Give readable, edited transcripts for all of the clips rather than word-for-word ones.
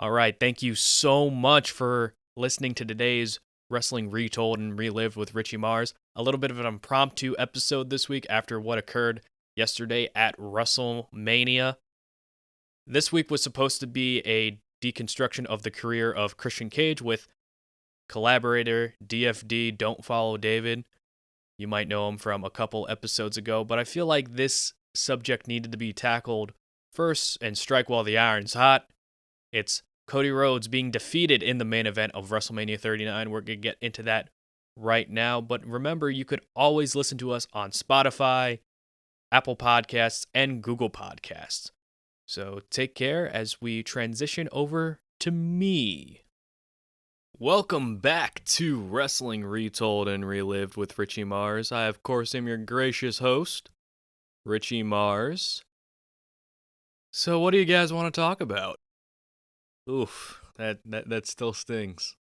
All right, thank you so much for listening to today's Wrestling Retold and Relived with Richie Mars. A little bit of an impromptu episode this week after what occurred yesterday at Wrestlemania. This week was supposed to be a deconstruction of the career of Christian Cage with collaborator DFD, Don't Follow David. You might know him from a couple episodes ago, but I feel like this subject needed to be tackled first and strike while the iron's hot. It's Cody Rhodes being defeated in the main event of WrestleMania 39. We're going to get into that right now. But remember, you could always listen to us on Spotify, Apple Podcasts, and Google Podcasts. So take care as we transition over to me. Welcome back to Wrestling Retold and Relived with Richie Mars. I, of course, am your gracious host, Richie Mars. So what do you guys want to talk about? Oof, that still stings.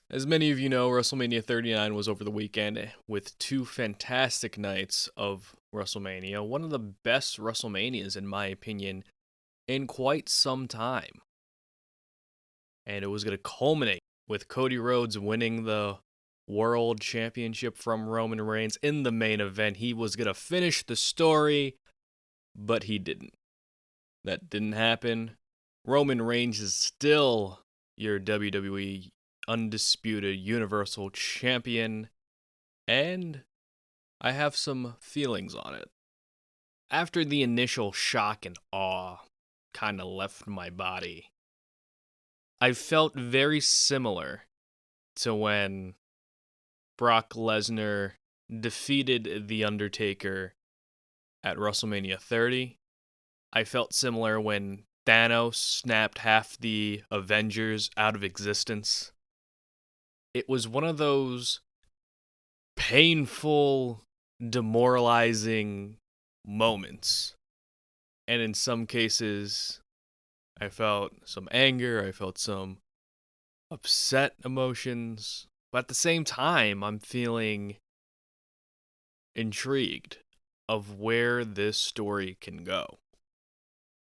As many of you know, WrestleMania 39 was over the weekend with two fantastic nights of WrestleMania. One of the best WrestleManias, in my opinion, in quite some time. And it was going to culminate with Cody Rhodes winning the World Championship from Roman Reigns in the main event. He was going to finish the story, but he didn't. That didn't happen. Roman Reigns is still your WWE Undisputed Universal Champion, and I have some feelings on it. After the initial shock and awe kind of left my body, I felt very similar to when Brock Lesnar defeated The Undertaker at WrestleMania 30. I felt similar when Thanos snapped half the Avengers out of existence. It was one of those painful, demoralizing moments. And in some cases, I felt some anger, I felt some upset emotions. But at the same time, I'm feeling intrigued of where this story can go.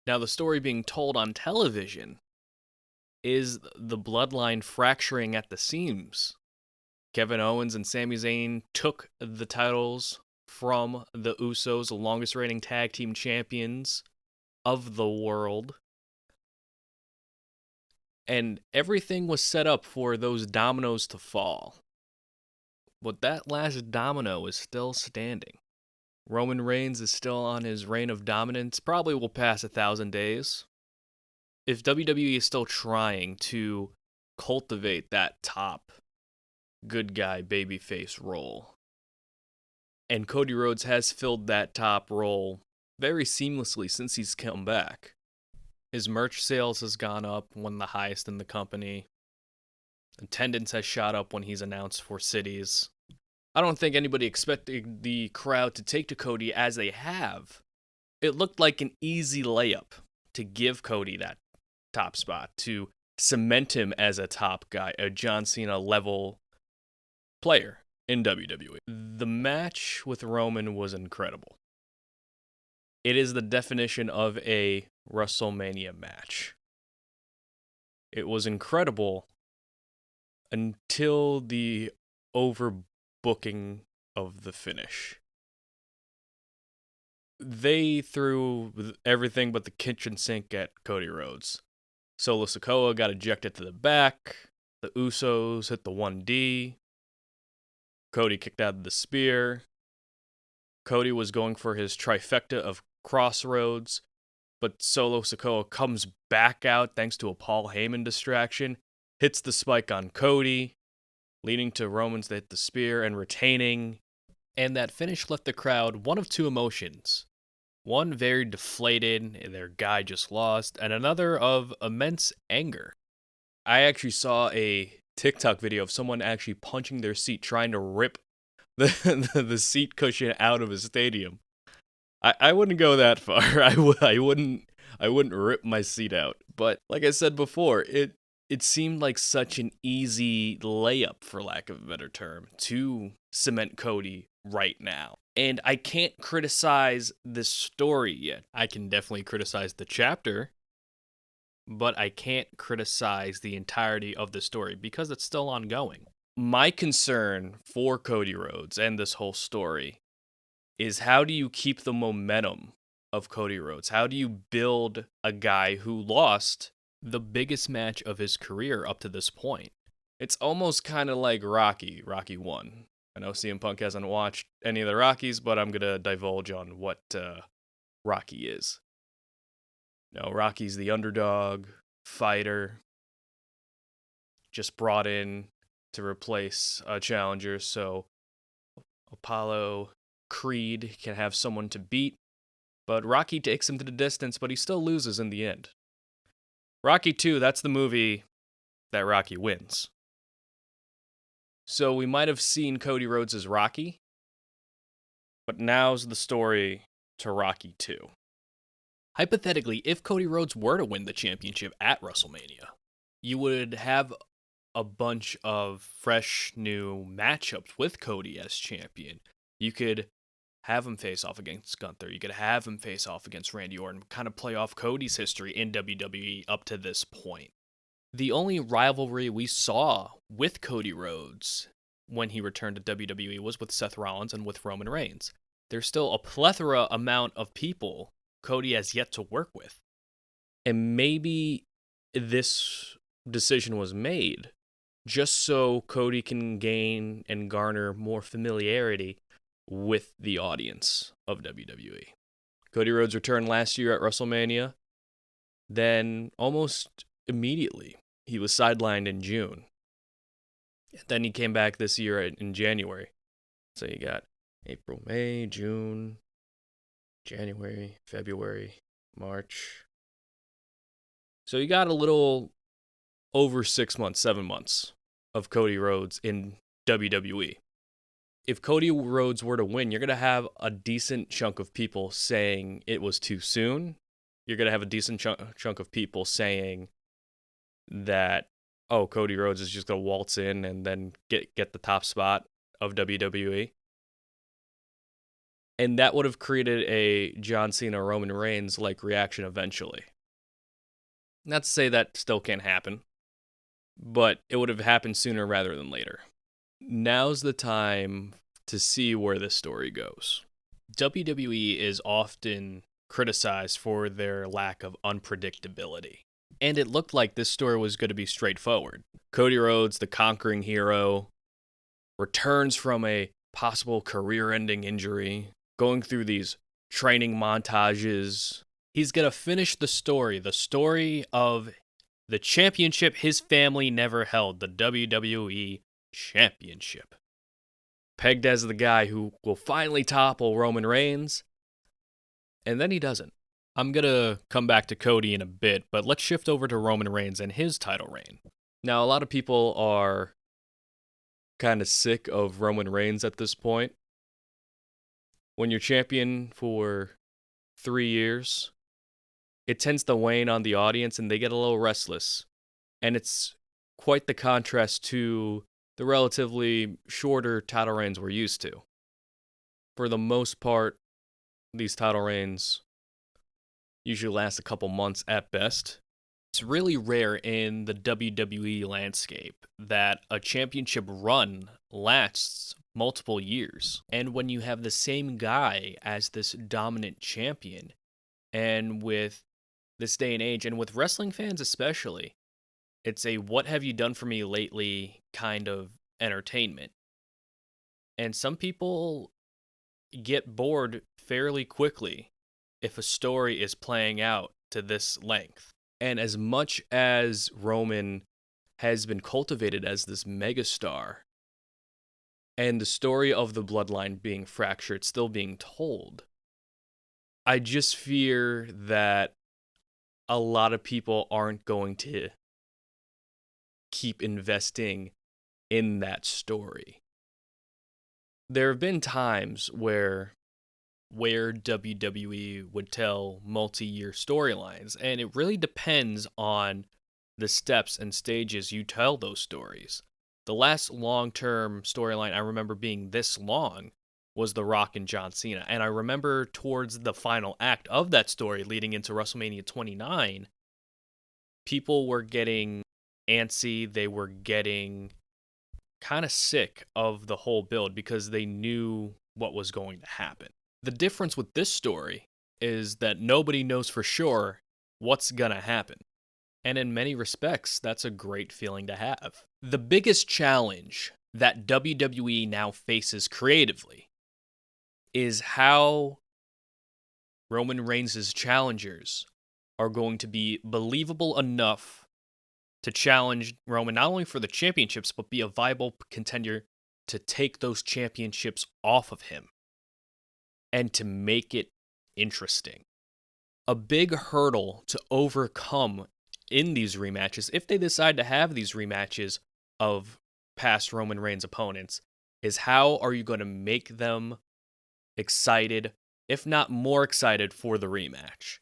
Now, the story being told on television is the bloodline fracturing at the seams. Kevin Owens and Sami Zayn took the titles from the Usos, the longest reigning tag team champions of the world. And everything was set up for those dominoes to fall. But that last domino is still standing. Roman Reigns is still on his reign of dominance, probably will pass 1,000 days. If WWE is still trying to cultivate that top good guy babyface role, and Cody Rhodes has filled that top role very seamlessly since he's come back. His merch sales has gone up, one of the highest in the company. Attendance has shot up when he's announced for cities. I don't think anybody expected the crowd to take to Cody as they have. It looked like an easy layup to give Cody that top spot, to cement him as a top guy, a John Cena level player in WWE. The match with Roman was incredible. It is the definition of a WrestleMania match. It was incredible until the overbooking of the finish. They threw everything but the kitchen sink at Cody Rhodes. Solo Sikoa got ejected to the back. The Usos hit the 1D. Cody kicked out of the spear. Cody was going for his trifecta of Crossroads, but Solo Sikoa comes back out thanks to a Paul Heyman distraction, hits the spike on Cody, leading to Roman's to hit the spear and retaining. And that finish left the crowd one of two emotions. One very deflated, their guy just lost, and another of immense anger. I actually saw a TikTok video of someone actually punching their seat, trying to rip the seat cushion out of a stadium. I wouldn't go that far. I wouldn't rip my seat out. But like I said before, it seemed like such an easy layup, for lack of a better term, to cement Cody right now. And I can't criticize this story yet. I can definitely criticize the chapter but I can't criticize the entirety of the story because it's still ongoing. My concern for Cody Rhodes and this whole story is, how do you keep the momentum of Cody Rhodes? How do you build a guy who lost the biggest match of his career up to this point? It's almost kind of like Rocky 1. I know CM Punk hasn't watched any of the Rockies, but I'm going to divulge on what Rocky is. No, Rocky's the underdog fighter, just brought in to replace a challenger, so Apollo Creed can have someone to beat, but Rocky takes him to the distance, but he still loses in the end. Rocky 2, that's the movie that Rocky wins. So we might have seen Cody Rhodes as Rocky, but now's the story to Rocky 2. Hypothetically, if Cody Rhodes were to win the championship at WrestleMania, you would have a bunch of fresh new matchups with Cody as champion. You could have him face off against Gunther. You could have him face off against Randy Orton, kind of play off Cody's history in WWE up to this point. The only rivalry we saw with Cody Rhodes when he returned to WWE was with Seth Rollins and with Roman Reigns. There's still a plethora amount of people Cody has yet to work with. And maybe this decision was made just so Cody can gain and garner more familiarity with the audience of WWE. Cody Rhodes returned last year at WrestleMania. Then almost immediately, he was sidelined in June. Then he came back this year in January. So you got April, May, June, January, February, March. So you got a little over 6 months, 7 months of Cody Rhodes in WWE. If Cody Rhodes were to win, you're going to have a decent chunk of people saying it was too soon. You're going to have a decent chunk of people saying that, oh, Cody Rhodes is just going to waltz in and then get the top spot of WWE. And that would have created a John Cena, Roman Reigns like reaction eventually. Not to say that still can't happen, but it would have happened sooner rather than later. Now's the time to see where this story goes. WWE is often criticized for their lack of unpredictability, and it looked like this story was going to be straightforward. Cody Rhodes, the conquering hero, returns from a possible career-ending injury, going through these training montages. He's going to finish the story of the championship his family never held, the WWE Championship. Pegged as the guy who will finally topple Roman Reigns, and then he doesn't. I'm going to come back to Cody in a bit, but let's shift over to Roman Reigns and his title reign. Now, a lot of people are kind of sick of Roman Reigns at this point. When you're champion for 3 years, it tends to wane on the audience and they get a little restless. And it's quite the contrast to the relatively shorter title reigns we're used to. For the most part, these title reigns usually last a couple months at best. It's really rare in the WWE landscape that a championship run lasts multiple years. And when you have the same guy as this dominant champion, and with this day and age, and with wrestling fans especially, it's a what have you done for me lately kind of entertainment. And some people get bored fairly quickly if a story is playing out to this length. And as much as Roman has been cultivated as this megastar, and the story of the bloodline being fractured still being told, I just fear that a lot of people aren't going to keep investing in that story. There have been times where WWE would tell multi-year storylines, and it really depends on the steps and stages you tell those stories. The last long-term storyline I remember being this long was The Rock and John Cena, and I remember towards the final act of that story leading into WrestleMania 29, people were getting antsy. They were getting kind of sick of the whole build because they knew what was going to happen. The difference with this story is that nobody knows for sure what's gonna happen. And in many respects, that's a great feeling to have. The biggest challenge that WWE now faces creatively is how Roman Reigns' challengers are going to be believable enough to challenge Roman not only for the championships, but be a viable contender to take those championships off of him and to make it interesting. A big hurdle to overcome in these rematches, if they decide to have these rematches of past Roman Reigns opponents, is how are you going to make them excited, if not more excited, for the rematch?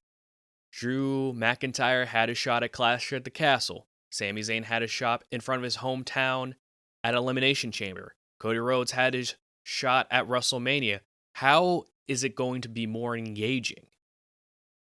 Drew McIntyre had a shot at Clash at the Castle. Sami Zayn had a shot in front of his hometown at Elimination Chamber. Cody Rhodes had his shot at WrestleMania. How is it going to be more engaging?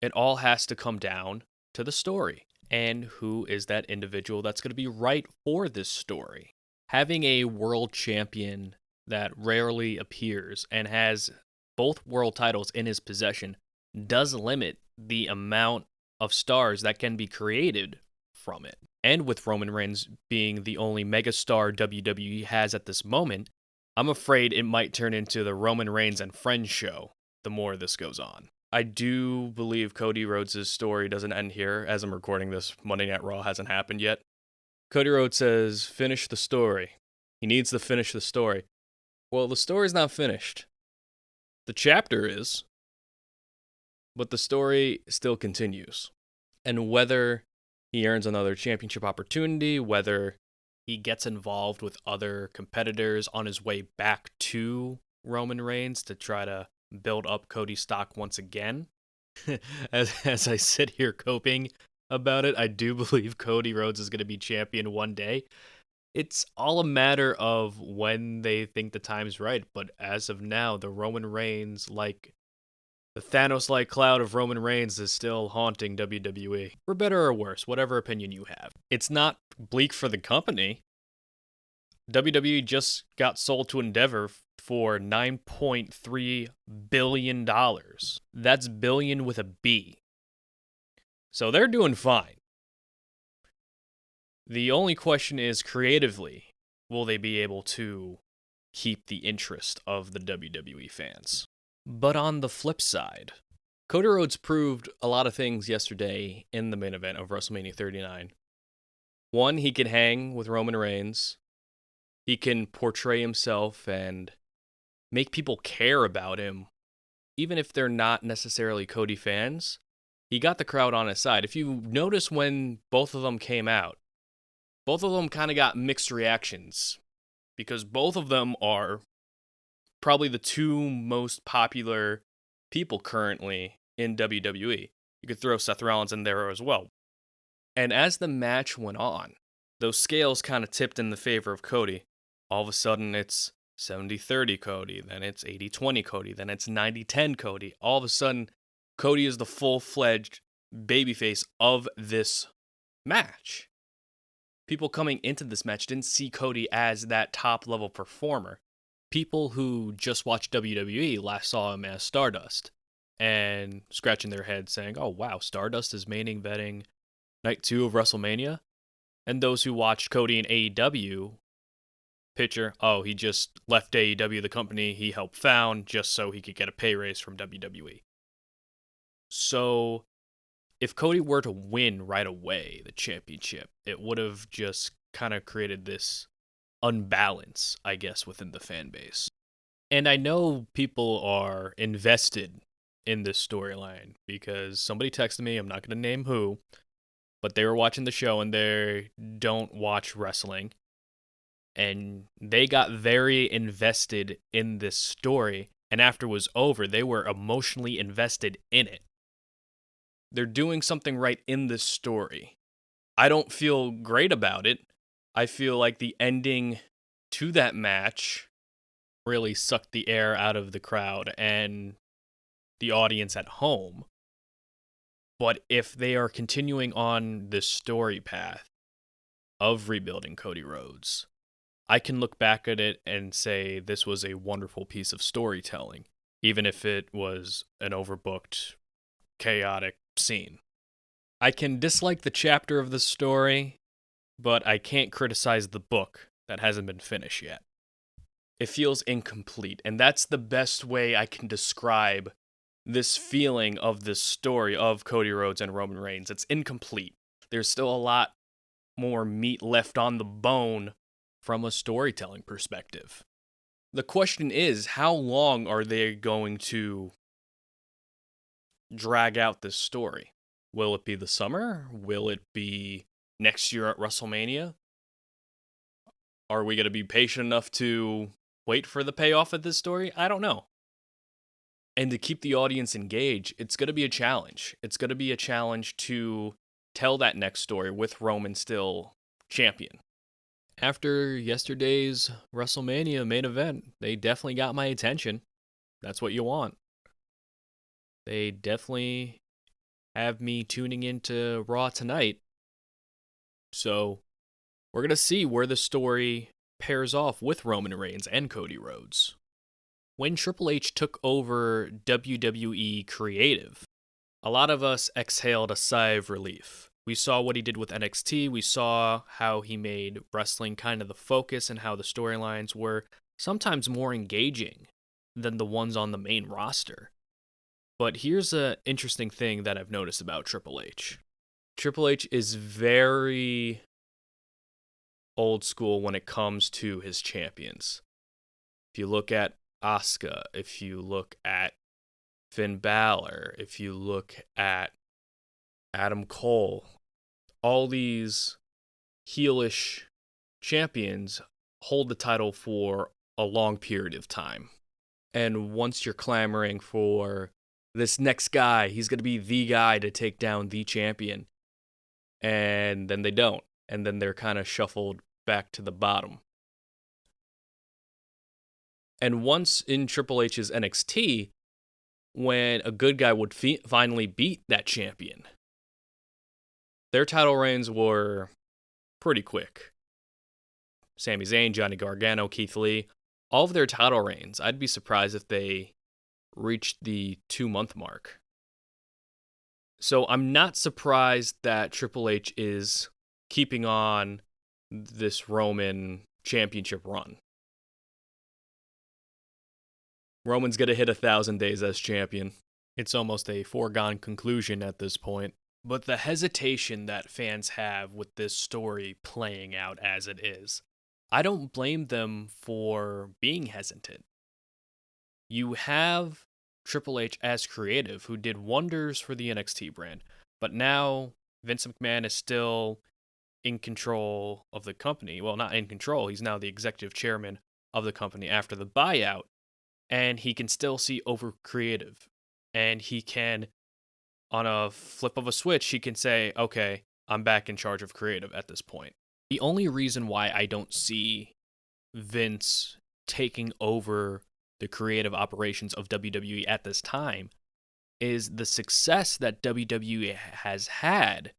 It all has to come down to the story. And who is that individual that's going to be right for this story? Having a world champion that rarely appears and has both world titles in his possession does limit the amount of stars that can be created from it. And with Roman Reigns being the only megastar WWE has at this moment, I'm afraid it might turn into the Roman Reigns and Friends show the more this goes on. I do believe Cody Rhodes' story doesn't end here. As I'm recording this, Monday Night Raw hasn't happened yet. Cody Rhodes says, finish the story. He needs to finish the story. Well, the story's not finished. The chapter is, but the story still continues. And whether he earns another championship opportunity, whether he gets involved with other competitors on his way back to Roman Reigns to try to build up Cody's stock once again. As I sit here coping about it, I do believe Cody Rhodes is going to be champion one day. It's all a matter of when they think the time's right, but as of now, the Roman Reigns, like the Thanos-like cloud of Roman Reigns, is still haunting WWE. For better or worse, whatever opinion you have. It's not bleak for the company. WWE just got sold to Endeavor for $9.3 billion. That's billion with a B. So they're doing fine. The only question is, creatively, will they be able to keep the interest of the WWE fans? But on the flip side, Cody Rhodes proved a lot of things yesterday in the main event of WrestleMania 39. One, he can hang with Roman Reigns. He can portray himself and make people care about him, even if they're not necessarily Cody fans. He got the crowd on his side. If you notice when both of them came out, both of them kind of got mixed reactions because both of them are probably the two most popular people currently in WWE. You could throw Seth Rollins in there as well. And as the match went on, those scales kind of tipped in the favor of Cody. All of a sudden, it's 70-30 Cody, then it's 80-20 Cody, then it's 90-10 Cody. All of a sudden, Cody is the full-fledged babyface of this match. People coming into this match didn't see Cody as that top-level performer. People who just watched WWE last saw him as Stardust and scratching their head saying, oh wow, Stardust is main eventing night 2 of WrestleMania? And those who watched Cody in AEW picture, oh, he just left AEW, the company he helped found, just so he could get a pay raise from WWE. So if Cody were to win right away the championship, it would have just kind of created this unbalance, I guess, within the fan base. And I know people are invested in this storyline because somebody texted me, I'm not going to name who, but they were watching the show and they don't watch wrestling. And they got very invested in this story. And after it was over, they were emotionally invested in it. They're doing something right in this story. I don't feel great about it. I feel like the ending to that match really sucked the air out of the crowd and the audience at home. But if they are continuing on this story path of rebuilding Cody Rhodes, I can look back at it and say this was a wonderful piece of storytelling, even if it was an overbooked, chaotic scene. I can dislike the chapter of the story, but I can't criticize the book that hasn't been finished yet. It feels incomplete, and that's the best way I can describe this feeling of this story of Cody Rhodes and Roman Reigns. It's incomplete. There's still a lot more meat left on the bone from a storytelling perspective. The question is, how long are they going to drag out this story? Will it be the summer? Will it be next year at WrestleMania? Are we going to be patient enough to wait for the payoff of this story? I don't know. And to keep the audience engaged, it's going to be a challenge. It's going to be a challenge to tell that next story with Roman still champion. After yesterday's WrestleMania main event, they definitely got my attention. That's what you want. They definitely have me tuning into Raw tonight. So we're going to see where the story pairs off with Roman Reigns and Cody Rhodes. When Triple H took over WWE Creative, a lot of us exhaled a sigh of relief. We saw what he did with NXT. We saw how he made wrestling kind of the focus and how the storylines were sometimes more engaging than the ones on the main roster. But here's an interesting thing that I've noticed about Triple H. Triple H is very old school when it comes to his champions. If you look at Asuka, if you look at Finn Balor, if you look at Adam Cole, all these heelish champions hold the title for a long period of time. And once you're clamoring for this next guy, he's going to be the guy to take down the champion, and then they don't. And then they're kind of shuffled back to the bottom. And once in Triple H's NXT, when a good guy would finally beat that champion, their title reigns were pretty quick. Sami Zayn, Johnny Gargano, Keith Lee, all of their title reigns, I'd be surprised if they reached the 2-month mark. So I'm not surprised that Triple H is keeping on this Roman championship run. Roman's going to hit 1,000 days as champion. It's almost a foregone conclusion at this point. But the hesitation that fans have with this story playing out as it is, I don't blame them for being hesitant. You have Triple H as creative, who did wonders for the NXT brand, but now Vince McMahon is still in control of the company. Well, not in control, he's now the executive chairman of the company after the buyout, and he can still see over creative. And he can, on a flip of a switch, he can say, okay, I'm back in charge of creative at this point. The only reason why I don't see Vince taking over the creative operations of WWE at this time is the success that WWE has had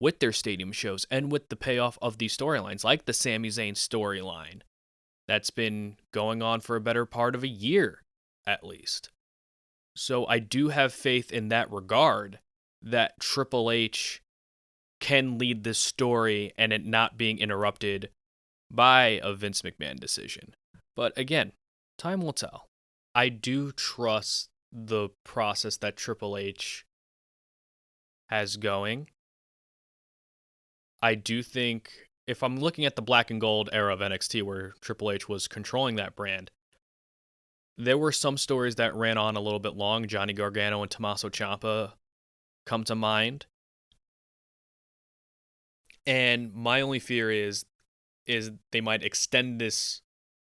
with their stadium shows and with the payoff of these storylines, like the Sami Zayn storyline that's been going on for a better part of a year, at least. So I do have faith in that regard that Triple H can lead this story and it not being interrupted by a Vince McMahon decision. But again, time will tell. I do trust the process that Triple H has going. I do think, if I'm looking at the black and gold era of NXT where Triple H was controlling that brand, there were some stories that ran on a little bit long. Johnny Gargano and Tommaso Ciampa come to mind. And my only fear is they might extend this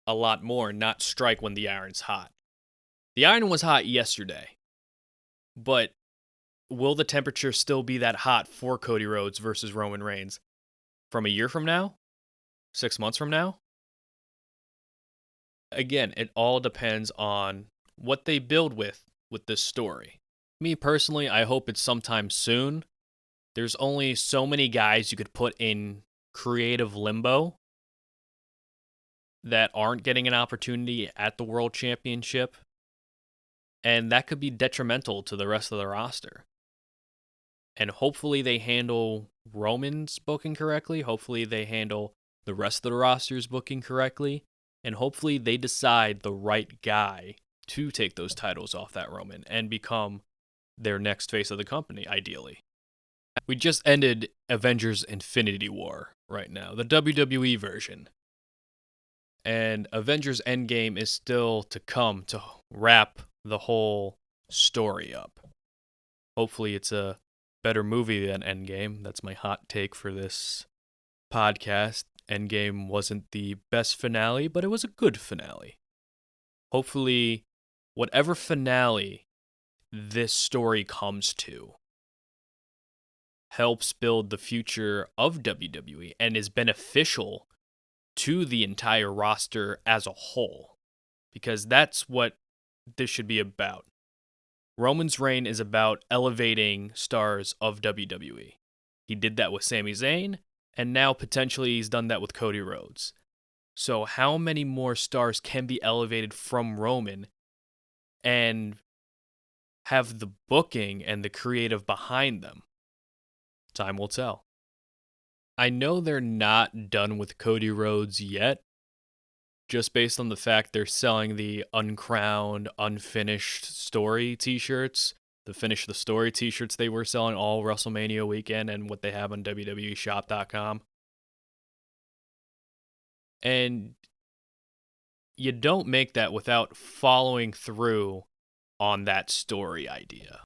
a lot more, not strike when the iron's hot. The iron was hot yesterday, but will the temperature still be that hot for Cody Rhodes versus Roman Reigns from a year from now? 6 months from now? Again, it all depends on what they build with this story. Me personally, I hope it's sometime soon. There's only so many guys you could put in creative limbo that aren't getting an opportunity at the World Championship, and that could be detrimental to the rest of the roster. And hopefully they handle Roman's booking correctly. Hopefully they handle the rest of the roster's booking correctly. And hopefully they decide the right guy to take those titles off that Roman and become their next face of the company, ideally. We just ended Avengers Infinity War right now, the WWE version. And Avengers Endgame is still to come to wrap the whole story up. Hopefully it's a better movie than Endgame. That's my hot take for this podcast. Endgame wasn't the best finale, but it was a good finale. Hopefully, whatever finale this story comes to helps build the future of WWE and is beneficial to the entire roster as a whole, because that's what this should be about. Roman's reign is about elevating stars of WWE. He did that with Sami Zayn, and now potentially he's done that with Cody Rhodes. So how many more stars can be elevated from Roman and have the booking and the creative behind them? Time will tell. I know they're not done with Cody Rhodes yet, just based on the fact they're selling the uncrowned, unfinished story t-shirts, the finish the story t-shirts they were selling all WrestleMania weekend and what they have on WWEshop.com. And you don't make that without following through on that story idea.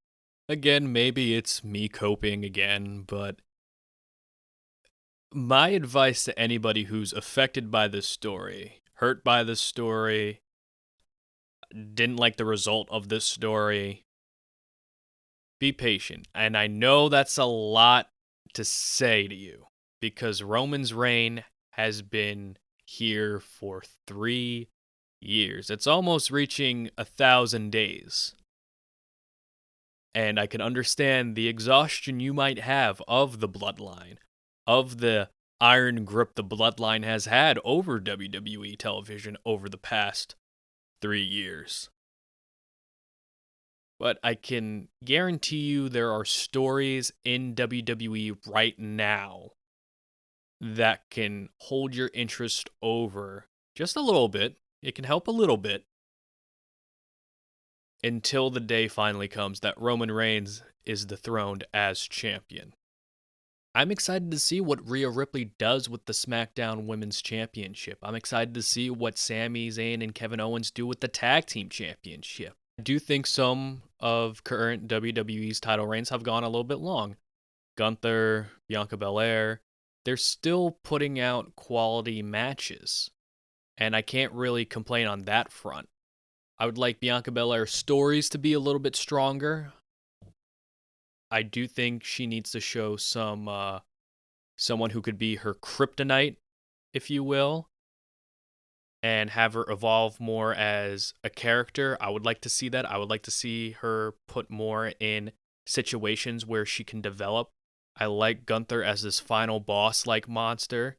Again, maybe it's me coping again, but my advice to anybody who's affected by this story, hurt by this story, didn't like the result of this story, be patient. And I know that's a lot to say to you because Roman's reign has been here for 3 years. It's almost reaching 1,000 days. And I can understand the exhaustion you might have of the bloodline, of the iron grip the bloodline has had over WWE television over the past 3 years. But I can guarantee you there are stories in WWE right now that can hold your interest over just a little bit. It can help a little bit until the day finally comes that Roman Reigns is dethroned as champion. I'm excited to see what Rhea Ripley does with the SmackDown Women's Championship. I'm excited to see what Sami Zayn and Kevin Owens do with the Tag Team Championship. I do think some of current WWE's title reigns have gone a little bit long. Gunther, Bianca Belair, they're still putting out quality matches. And I can't really complain on that front. I would like Bianca Belair's stories to be a little bit stronger. I do think she needs to show someone who could be her kryptonite, if you will, and have her evolve more as a character. I would like to see that. I would like to see her put more in situations where she can develop. I like Gunther as this final boss-like monster.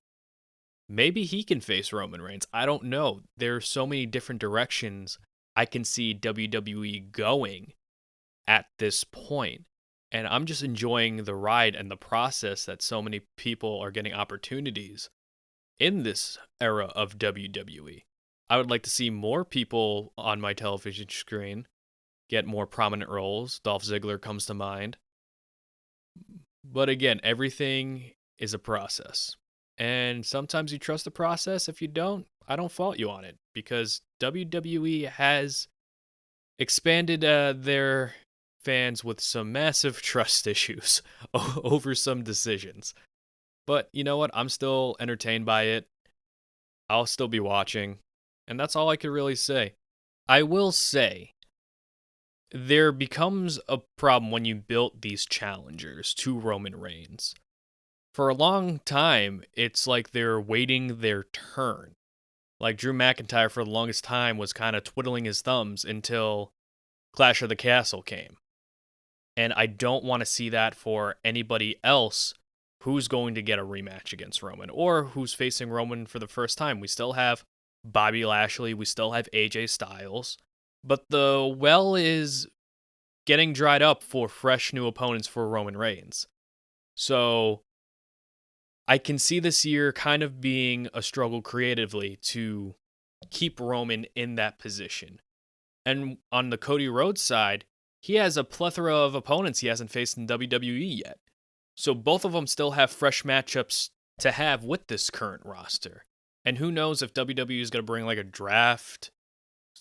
Maybe he can face Roman Reigns. I don't know. There are so many different directions I can see WWE going at this point. And I'm just enjoying the ride and the process that so many people are getting opportunities in this era of WWE. I would like to see more people on my television screen get more prominent roles. Dolph Ziggler comes to mind. But again, everything is a process. And sometimes you trust the process. If you don't, I don't fault you on it because WWE has expanded their fans with some massive trust issues over some decisions. But you know what? I'm still entertained by it. I'll still be watching. And that's all I could really say. I will say, there becomes a problem when you built these challengers to Roman Reigns. For a long time, it's like they're waiting their turn. Like Drew McIntyre for the longest time was kind of twiddling his thumbs until Clash of the Castle came. And I don't want to see that for anybody else who's going to get a rematch against Roman or who's facing Roman for the first time. We still have Bobby Lashley, we still have AJ Styles, but the well is getting dried up for fresh new opponents for Roman Reigns. So I can see this year kind of being a struggle creatively to keep Roman in that position. And on the Cody Rhodes side, he has a plethora of opponents he hasn't faced in WWE yet. So both of them still have fresh matchups to have with this current roster. And who knows if WWE is going to bring like a draft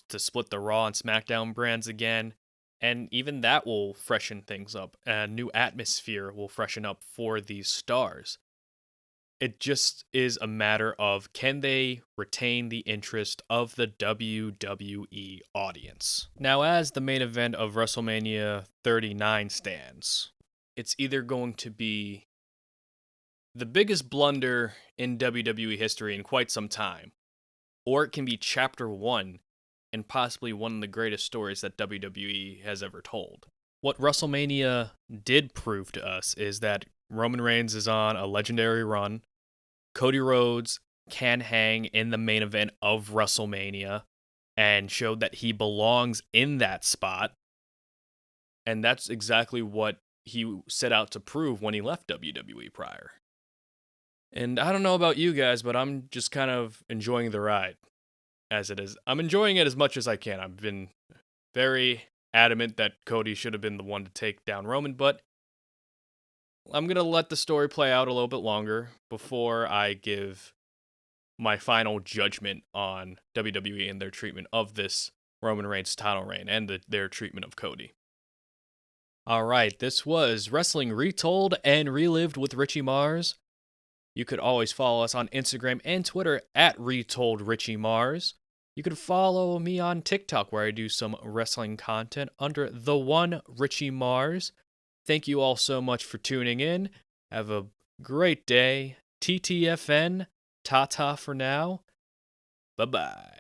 to split the Raw and SmackDown brands again. And even that will freshen things up. A new atmosphere will freshen up for these stars. It just is a matter of, can they retain the interest of the WWE audience? Now, as the main event of WrestleMania 39 stands, it's either going to be the biggest blunder in WWE history in quite some time, or it can be chapter 1 and possibly one of the greatest stories that WWE has ever told. What WrestleMania did prove to us is that Roman Reigns is on a legendary run. Cody Rhodes can hang in the main event of WrestleMania and showed that he belongs in that spot. And that's exactly what he set out to prove when he left WWE prior. And I don't know about you guys, but I'm just kind of enjoying the ride as it is. I'm enjoying it as much as I can. I've been very adamant that Cody should have been the one to take down Roman, but I'm going to let the story play out a little bit longer before I give my final judgment on WWE and their treatment of this Roman Reigns title reign and their treatment of Cody. All right, this was Wrestling Retold and Relived with Richie Mars. You could always follow us on Instagram and Twitter at Retold Richie Mars. You could follow me on TikTok where I do some wrestling content under The One Richie Mars. Thank you all so much for tuning in. Have a great day. TTFN. Ta-ta for now. Bye-bye.